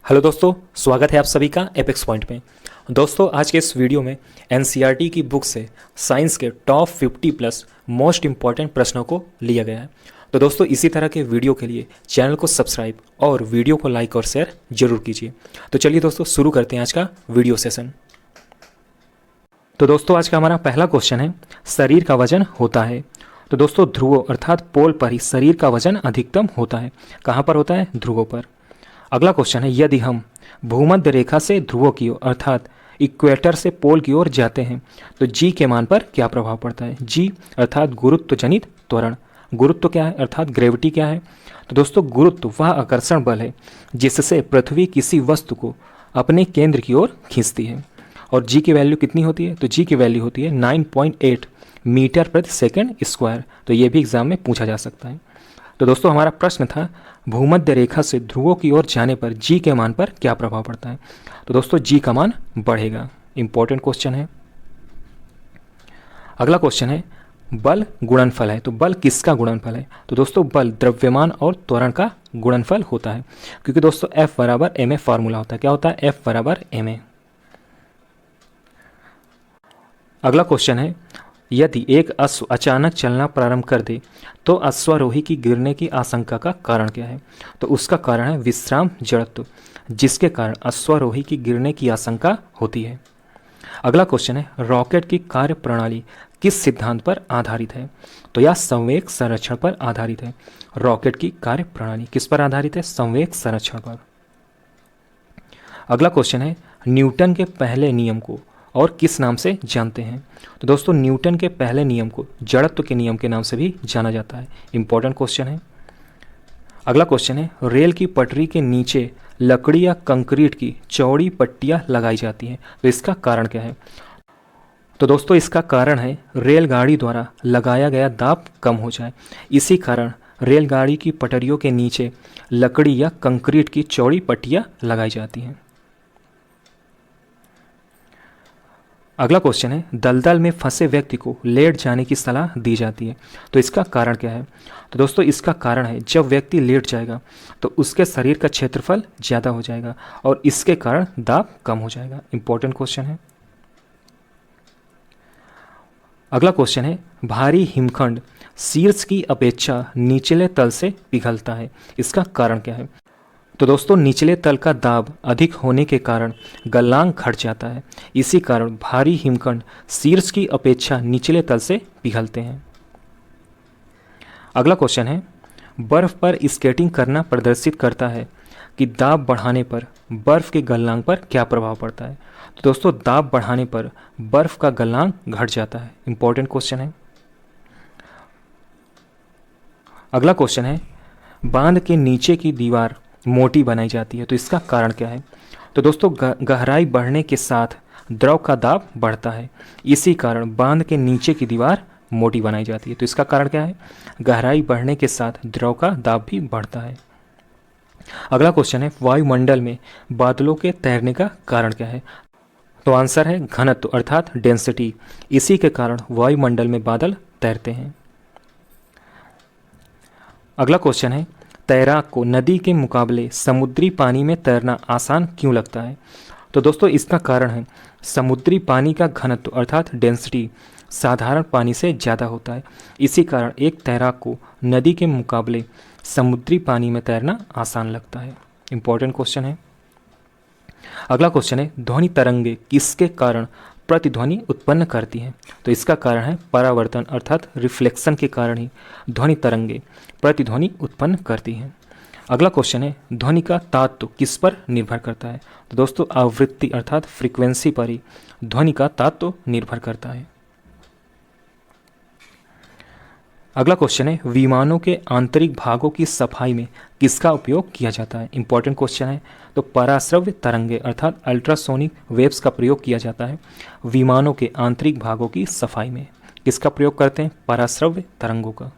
Hello दोस्तों, स्वागत है आप सभी का एपेक्स पॉइंट में। दोस्तों, आज के इस वीडियो में एनसीईआरटी की बुक से साइंस के टॉप 50 प्लस मोस्ट इंपॉर्टेंट प्रश्नों को लिया गया है। तो दोस्तों, इसी तरह के वीडियो के लिए चैनल को सब्सक्राइब और वीडियो को लाइक और शेयर जरूर कीजिए। तो चलिए दोस्तों, शुरू करते हैं आज का वीडियो सेशन। तो दोस्तों, आज का हमारा पहला क्वेश्चन है, शरीर का वजन होता है। तो दोस्तों, ध्रुवों अर्थात पोल पर ही शरीर का वजन अधिकतम होता है। कहाँ पर होता है? ध्रुवों पर। अगला क्वेश्चन है, यदि हम भूमध्य रेखा से ध्रुवों की ओर अर्थात इक्वेटर से पोल की ओर जाते हैं तो जी के मान पर क्या प्रभाव पड़ता है? जी अर्थात गुरुत्व जनित त्वरण। गुरुत्व क्या है अर्थात ग्रेविटी क्या है? तो दोस्तों, गुरुत्व वह आकर्षण बल है जिससे पृथ्वी किसी वस्तु को अपने केंद्र की ओर खींचती है। और जी की वैल्यू कितनी होती है? तो जी की वैल्यू होती है 9.8 मीटर प्रति सेकंड स्क्वायर। तो ये भी एग्जाम में पूछा जा सकता है। तो दोस्तों, हमारा प्रश्न था, भूमध्य रेखा से ध्रुवों की ओर जाने पर जी के मान पर क्या प्रभाव पड़ता है? तो दोस्तों, जी का मान बढ़ेगा। इंपॉर्टेंट क्वेश्चन है। अगला क्वेश्चन है, बल गुणनफल है। तो बल किसका गुणनफल है? तो दोस्तों, बल द्रव्यमान और त्वरण का गुणनफल होता है, क्योंकि दोस्तों F बराबर ma फार्मूला होता है। क्या होता है? F बराबर ma। अगला क्वेश्चन है, यदि एक अश्व अचानक चलना प्रारंभ कर दे तो अश्वारोही की गिरने की आशंका का कारण क्या है? तो उसका कारण है विश्राम जड़त्व, जिसके कारण अश्वारोही की गिरने की आशंका होती है। अगला क्वेश्चन है, रॉकेट की कार्य प्रणाली किस सिद्धांत पर आधारित है? तो यह संवेग संरक्षण पर आधारित है। रॉकेट की कार्य प्रणाली किस पर आधारित है? संवेग संरक्षण पर। अगला क्वेश्चन है, न्यूटन के पहले नियम को और किस नाम से जानते हैं? तो दोस्तों, न्यूटन के पहले नियम को जड़त्व के नियम के नाम से भी जाना जाता है। इंपॉर्टेंट क्वेश्चन है। अगला क्वेश्चन है, रेल की पटरी के नीचे लकड़ी या कंक्रीट की चौड़ी पट्टियां लगाई जाती हैं, तो इसका कारण क्या है? तो दोस्तों, इसका कारण है रेलगाड़ी द्वारा लगाया गया दाब कम हो जाए। इसी कारण रेलगाड़ी की पटरियों के नीचे लकड़ी या कंक्रीट की चौड़ी पट्टियां लगाई जाती हैं। अगला क्वेश्चन है, दलदल में फंसे व्यक्ति को लेट जाने की सलाह दी जाती है, तो इसका कारण क्या है? तो दोस्तों, इसका कारण है जब व्यक्ति लेट जाएगा तो उसके शरीर का क्षेत्रफल ज़्यादा हो जाएगा और इसके कारण दाब कम हो जाएगा। इंपॉर्टेंट क्वेश्चन है। अगला क्वेश्चन है, भारी हिमखंड शीर्ष की अपेक्षा निचले तल से पिघलता है, इसका कारण क्या है? तो दोस्तों, निचले तल का दाब अधिक होने के कारण गलनांक घट जाता है। इसी कारण भारी हिमखंड शीर्ष की अपेक्षा निचले तल से पिघलते हैं। अगला क्वेश्चन है, बर्फ पर स्केटिंग करना प्रदर्शित करता है कि दाब बढ़ाने पर बर्फ के गलनांक पर क्या प्रभाव पड़ता है? तो दोस्तों, दाब बढ़ाने पर बर्फ का गलनांक घट जाता है। इंपॉर्टेंट क्वेश्चन है। अगला क्वेश्चन है, बांध के नीचे की दीवार मोटी बनाई जाती है, तो इसका कारण क्या है? तो दोस्तों, गहराई बढ़ने के साथ द्रव का दाब बढ़ता है। इसी कारण बांध के नीचे की दीवार मोटी बनाई जाती है। तो इसका कारण क्या है? गहराई बढ़ने के साथ द्रव का दाब भी बढ़ता है। अगला क्वेश्चन है, वायुमंडल में बादलों के तैरने का कारण क्या है? तो आंसर है घनत्व अर्थात डेंसिटी। इसी के कारण वायुमंडल में बादल तैरते हैं। अगला क्वेश्चन है, तैराक को नदी के मुकाबले समुद्री पानी में तैरना आसान क्यों लगता है? तो दोस्तों, इसका कारण है समुद्री पानी का घनत्व अर्थात डेंसिटी साधारण पानी से ज़्यादा होता है। इसी कारण एक तैराक को नदी के मुकाबले समुद्री पानी में तैरना आसान लगता है। इंपॉर्टेंट क्वेश्चन है। अगला क्वेश्चन है, ध्वनि तरंगे किसके कारण प्रतिध्वनि उत्पन्न करती हैं? तो इसका कारण है परावर्तन अर्थात रिफ्लेक्शन के कारण ही ध्वनि तरंगे प्रतिध्वनि उत्पन्न करती हैं। अगला क्वेश्चन है, ध्वनि का तात्व किस पर निर्भर करता है? तो दोस्तों, आवृत्ति अर्थात फ्रीक्वेंसी पर ही ध्वनि का तात्व निर्भर करता है। अगला क्वेश्चन है, विमानों के आंतरिक भागों की सफाई में किसका उपयोग किया जाता है? इंपॉर्टेंट क्वेश्चन है। तो पराश्रव्य तरंगे अर्थात अल्ट्रासोनिक वेव्स का प्रयोग किया जाता है विमानों के आंतरिक भागों की सफाई में। किसका प्रयोग करते हैं? पराश्रव्य तरंगों का।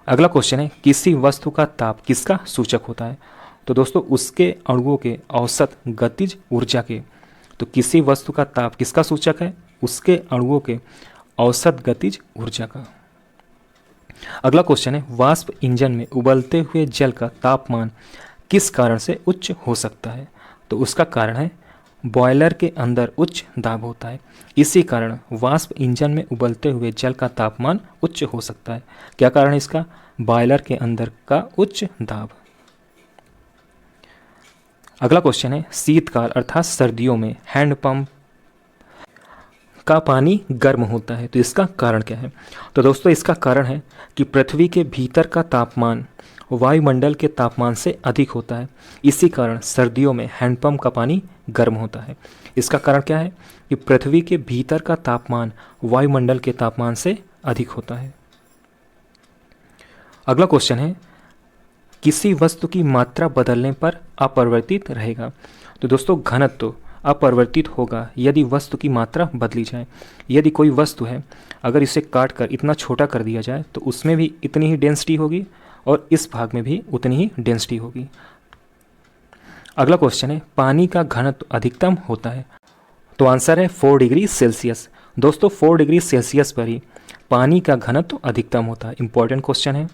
अगला क्वेश्चन है, किसी वस्तु का ताप किसका सूचक होता है? तो दोस्तों, उसके अणुओं के औसत गतिज ऊर्जा के। तो किसी वस्तु का ताप किसका सूचक है? उसके अणुओं के औसत गतिज ऊर्जा का। अगला क्वेश्चन है, वाष्प इंजन में उबलते हुए जल का तापमान किस कारण से उच्च हो सकता है? तो उसका कारण है बॉयलर के अंदर उच्च दाब होता है, इसी कारण वाष्प इंजन में उबलते हुए जल का तापमान उच्च हो सकता है। क्या कारण है इसका? बॉयलर के अंदर का उच्च दाब। अगला क्वेश्चन है, शीतकाल अर्थात सर्दियों में हैंडपंप का पानी गर्म होता है, तो इसका कारण क्या है? तो दोस्तों इसका कारण है कि पृथ्वी के भीतर का तापमान वायुमंडल के तापमान से अधिक होता है, इसी कारण सर्दियों में हैंडपंप का पानी गर्म होता है। इसका कारण क्या है? कि पृथ्वी के भीतर का तापमान वायुमंडल के तापमान से अधिक होता है। अगला क्वेश्चन है, किसी वस्तु की मात्रा बदलने पर अपरिवर्तित रहेगा। तो दोस्तों घनत्व अपरिवर्तित होगा यदि वस्तु की मात्रा बदली जाए। यदि कोई वस्तु है, अगर इसे काट कर इतना छोटा कर दिया जाए तो उसमें भी इतनी ही डेंसिटी होगी और इस भाग में भी उतनी ही डेंसिटी होगी। अगला क्वेश्चन है, पानी का घनत्व अधिकतम होता है। तो आंसर है 4 डिग्री सेल्सियस। दोस्तों 4 डिग्री सेल्सियस पर ही पानी का घनत्व अधिकतम होता है। इंपॉर्टेंट क्वेश्चन है।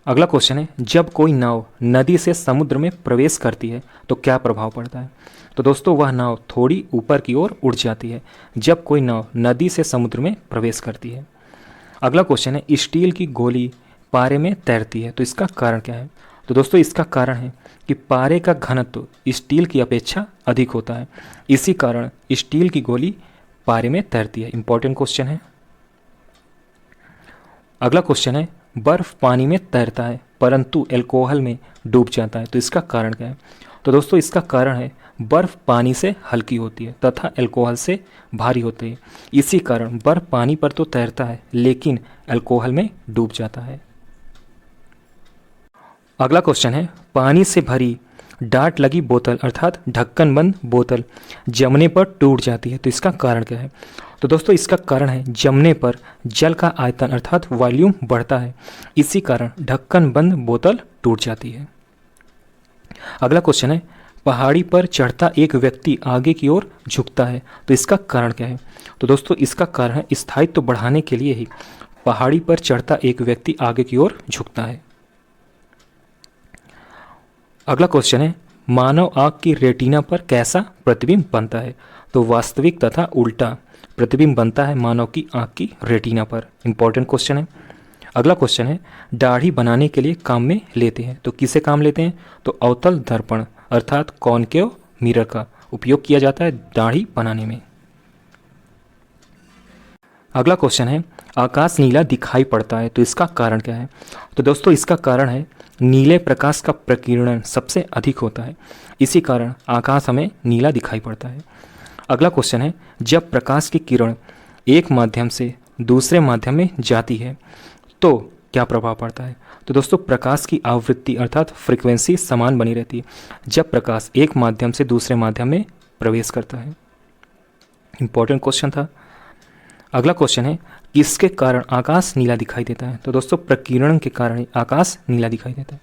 अगला क्वेश्चन है, जब कोई नाव नदी से समुद्र में प्रवेश करती है तो क्या प्रभाव पड़ता है? तो दोस्तों वह नाव थोड़ी ऊपर की ओर उड़ जाती है जब कोई नाव नदी से समुद्र में प्रवेश करती है। अगला क्वेश्चन है, स्टील की गोली पारे में तैरती है, तो इसका कारण क्या है? तो दोस्तों इसका कारण है कि पारे का घनत्व स्टील की अपेक्षा अधिक होता है, इसी कारण स्टील की गोली पारे में तैरती है। इंपॉर्टेंट क्वेश्चन है। अगला क्वेश्चन है, बर्फ पानी में तैरता है परंतु अल्कोहल में डूब जाता है, तो इसका कारण क्या है? तो दोस्तों इसका कारण है बर्फ पानी से हल्की होती है तथा अल्कोहल से भारी होती है, इसी कारण बर्फ पानी पर तो तैरता है लेकिन अल्कोहल में डूब जाता है। अगला क्वेश्चन है, पानी से भरी डाट लगी बोतल अर्थात ढक्कन बंद बोतल जमने पर टूट जाती है, तो इसका कारण क्या है? तो दोस्तों इसका कारण है जमने पर जल का आयतन अर्थात वॉल्यूम बढ़ता है, इसी कारण ढक्कन बंद बोतल टूट जाती है। अगला क्वेश्चन है, पहाड़ी पर चढ़ता एक व्यक्ति आगे की ओर झुकता है, तो इसका कारण क्या है? तो दोस्तों इसका कारण है स्थायित्व बढ़ाने के लिए ही पहाड़ी पर चढ़ता एक व्यक्ति आगे की ओर झुकता है। अगला क्वेश्चन है, मानव आँख की रेटिना पर कैसा प्रतिबिंब बनता है? तो वास्तविक तथा उल्टा प्रतिबिंब बनता है मानव की आँख की रेटिना पर। इंपॉर्टेंट क्वेश्चन है। अगला क्वेश्चन है, दाढ़ी बनाने के लिए काम में लेते हैं, तो किसे काम लेते हैं? तो अवतल दर्पण अर्थात कॉनकेव मिरर का उपयोग किया जाता है दाढ़ी बनाने में। अगला क्वेश्चन है, आकाश नीला दिखाई पड़ता है, तो इसका कारण क्या है? तो दोस्तों इसका कारण है नीले प्रकाश का प्रकीर्णन सबसे अधिक होता है, इसी कारण आकाश हमें नीला दिखाई पड़ता है। अगला क्वेश्चन है, जब प्रकाश की किरण एक माध्यम से दूसरे माध्यम में जाती है तो क्या प्रभाव पड़ता है? तो दोस्तों प्रकाश की आवृत्ति अर्थात फ्रीक्वेंसी समान बनी रहती है जब प्रकाश एक माध्यम से दूसरे माध्यम में प्रवेश करता है। इंपॉर्टेंट क्वेश्चन था। अगला क्वेश्चन है, किसके कारण आकाश नीला दिखाई देता है? तो दोस्तों प्रकीर्णन के कारण ही आकाश नीला दिखाई देता है।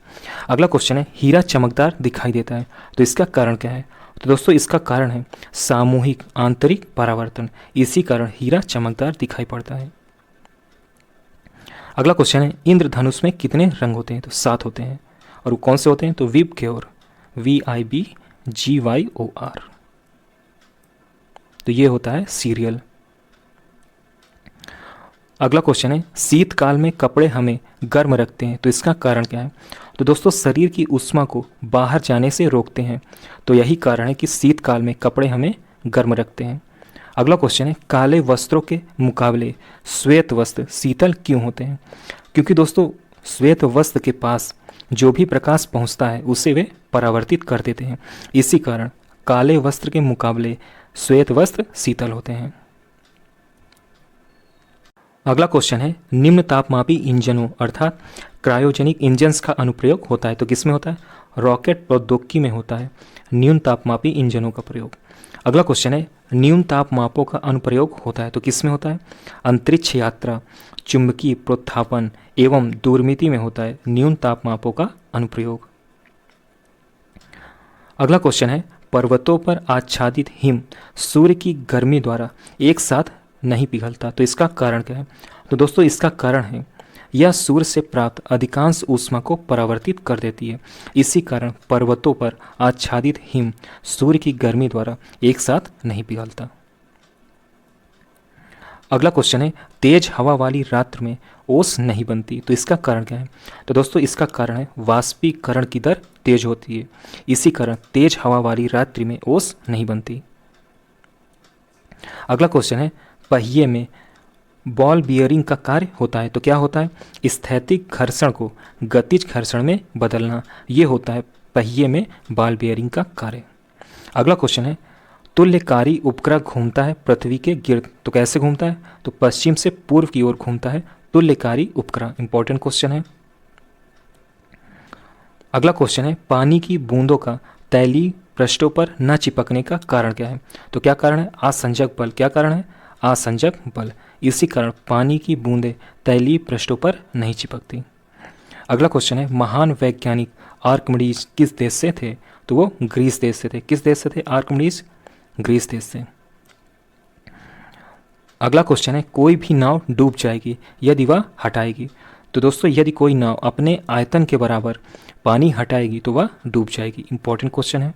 अगला क्वेश्चन है, हीरा चमकदार दिखाई देता है, तो इसका कारण क्या है? तो दोस्तों इसका कारण है सामूहिक आंतरिक परावर्तन, इसी कारण हीरा चमकदार दिखाई पड़ता है। अगला क्वेश्चन है, इंद्रधनुष में कितने रंग होते हैं? तो 7 होते हैं, और वो कौन से होते हैं? तो विब ग्योर VIBGYOR, तो ये होता है सीरियल। अगला क्वेश्चन है, शीतकाल में कपड़े हमें गर्म रखते हैं, तो इसका कारण क्या है? तो दोस्तों शरीर की ऊष्मा को बाहर जाने से रोकते हैं, तो यही कारण है कि शीतकाल में कपड़े हमें गर्म रखते हैं। अगला क्वेश्चन है, काले वस्त्रों के मुकाबले श्वेत वस्त्र शीतल क्यों होते हैं? क्योंकि दोस्तों श्वेत वस्त्र के पास जो भी प्रकाश पहुंचता है उसे वे परावर्तित कर देते हैं, इसी कारण काले वस्त्र के मुकाबले श्वेत वस्त्र शीतल होते हैं। अगला क्वेश्चन है, निम्न तापमापी इंजनों अर्थात क्रायोजेनिक इंजन्स का अनुप्रयोग होता है, तो किस में होता है? रॉकेट प्रौद्योगिकी में होता है न्यून तापमापी इंजनों का प्रयोग। अगला क्वेश्चन है, न्यून तापमापों का अनुप्रयोग होता है, तो किस में होता है? अंतरिक्ष यात्रा, चुंबकीय प्रोत्थापन एवं दूरमिति में होता है न्यून तापमापों का अनुप्रयोग। अगला क्वेश्चन है, पर्वतों पर आच्छादित हिम सूर्य की गर्मी द्वारा एक साथ नहीं पिघलता, तो इसका कारण क्या है? तो दोस्तों इसका कारण है यह सूर्य से प्राप्त अधिकांश ऊष्मा को परावर्तित कर देती है। इसी कारण पर्वतों पर आच्छादित हिम सूर्य की गर्मी द्वारा एक साथ नहीं पिघलता। अगला क्वेश्चन है, तेज हवा वाली रात्र में ओस नहीं बनती, तो इसका कारण क्या है? तो दोस्तों इसका कारण है वाष्पीकरण की दर तेज होती है, इसी कारण तेज हवा वाली रात्रि में ओस नहीं बनती। अगला क्वेश्चन है, पहिए में बॉल बियरिंग का कार्य होता है, तो क्या होता है? स्थैतिक घर्षण को गतिज घर्षण में बदलना, ये होता है पहिए में बॉल बियरिंग का कार्य। अगला क्वेश्चन है, तुल्यकारी उपग्रह घूमता है पृथ्वी के गिर्द, तो कैसे घूमता है? तो पश्चिम से पूर्व की ओर घूमता है तुल्यकारी उपग्रह। इंपॉर्टेंट क्वेश्चन है। अगला क्वेश्चन है, पानी की बूंदों का तैलीय पृष्ठों पर न चिपकने का कारण क्या है? तो क्या कारण है? आसंजक बल। क्या कारण है? आसंजक बल। इसी कारण पानी की बूंदें तैलीय पृष्ठों पर नहीं चिपकती। अगला क्वेश्चन है, महान वैज्ञानिक आर्किमिडीज किस देश से थे? तो वो ग्रीस देश से थे। किस देश से थे आर्किमिडीज? ग्रीस देश से। अगला क्वेश्चन है, कोई भी नाव डूब जाएगी यदि वह हटाएगी, तो दोस्तों यदि कोई नाव अपने आयतन के बराबर पानी हटाएगी तो वह डूब जाएगी। इंपॉर्टेंट क्वेश्चन है।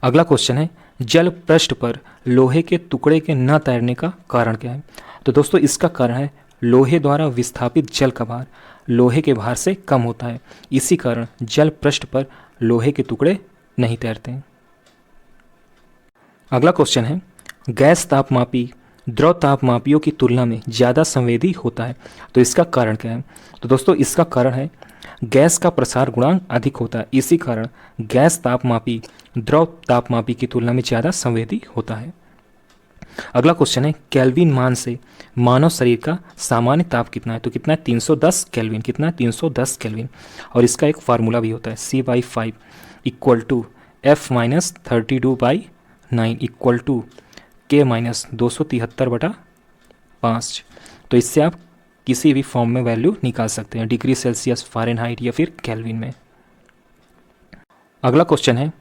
अगला क्वेश्चन है, जल पृष्ठ पर लोहे के टुकड़े के न तैरने का कारण क्या है? तो दोस्तों इसका कारण है लोहे द्वारा विस्थापित जल का भार लोहे के भार से कम होता है, इसी कारण जल पृष्ठ पर लोहे के टुकड़े नहीं तैरते। अगला क्वेश्चन है, गैस तापमापी द्रव तापमापियों की तुलना में ज़्यादा संवेदी होता है, तो इसका कारण क्या है? तो दोस्तों इसका कारण है गैस का प्रसार गुणांक अधिक होता है, इसी कारण गैस तापमापी द्रव तापमापी की तुलना में ज़्यादा संवेदी होता है। अगला क्वेश्चन है, केल्विन मान से मानव शरीर का सामान्य ताप कितना है? तो कितना है? 310 केल्विन। कितना है? 310 केल्विन। और इसका एक फार्मूला भी होता है, C/5 equal to F-32/9 equal to K-273/5। तो इससे आप किसी भी फॉर्म में वैल्यू निकाल सकते हैं, डिग्री सेल्सियस, फ़ारेनहाइट या फिर केल्विन में। अगला क्वेश्चन है,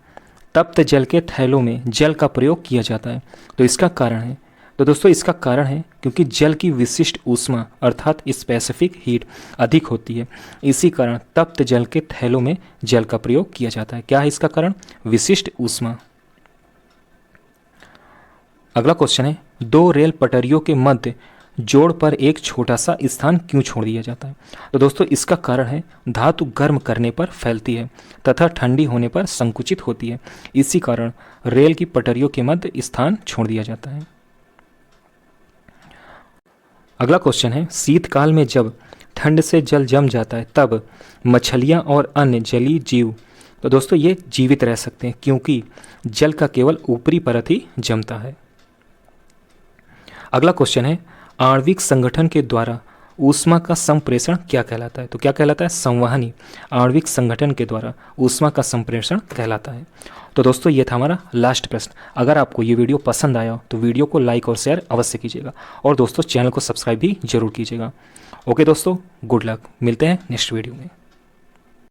तप्त जल के थैलों में जल का प्रयोग किया जाता है, तो इसका कारण है? तो दोस्तों इसका कारण है क्योंकि जल की विशिष्ट ऊष्मा अर्थात स्पेसिफिक हीट अधिक होती है, इसी कारण तप्त जल के थैलों में जल का प्रयोग किया जाता है। क्या है इसका कारण? विशिष्ट ऊष्मा। अगला क्वेश्चन है, दो रेल पटरियों के मध्य जोड़ पर एक छोटा सा स्थान क्यों छोड़ दिया जाता है? तो दोस्तों इसका कारण है धातु गर्म करने पर फैलती है तथा ठंडी होने पर संकुचित होती है, इसी कारण रेल की पटरियों के मध्य स्थान छोड़ दिया जाता है। अगला क्वेश्चन है, शीतकाल में जब ठंड से जल जम जाता है तब मछलियाँ और अन्य जलीय जीव, तो दोस्तों ये जीवित रह सकते हैं क्योंकि जल का केवल ऊपरी परत ही जमता है। अगला क्वेश्चन है, आणविक संगठन के द्वारा ऊष्मा का संप्रेषण क्या कहलाता है? तो क्या कहलाता है? संवहनी आणविक संगठन के द्वारा ऊष्मा का संप्रेषण कहलाता है। तो दोस्तों ये था हमारा लास्ट प्रश्न। अगर आपको ये वीडियो पसंद आया तो वीडियो को लाइक और शेयर अवश्य कीजिएगा और दोस्तों चैनल को सब्सक्राइब भी जरूर कीजिएगा। ओके दोस्तों, गुड लक, मिलते हैं नेक्स्ट वीडियो में।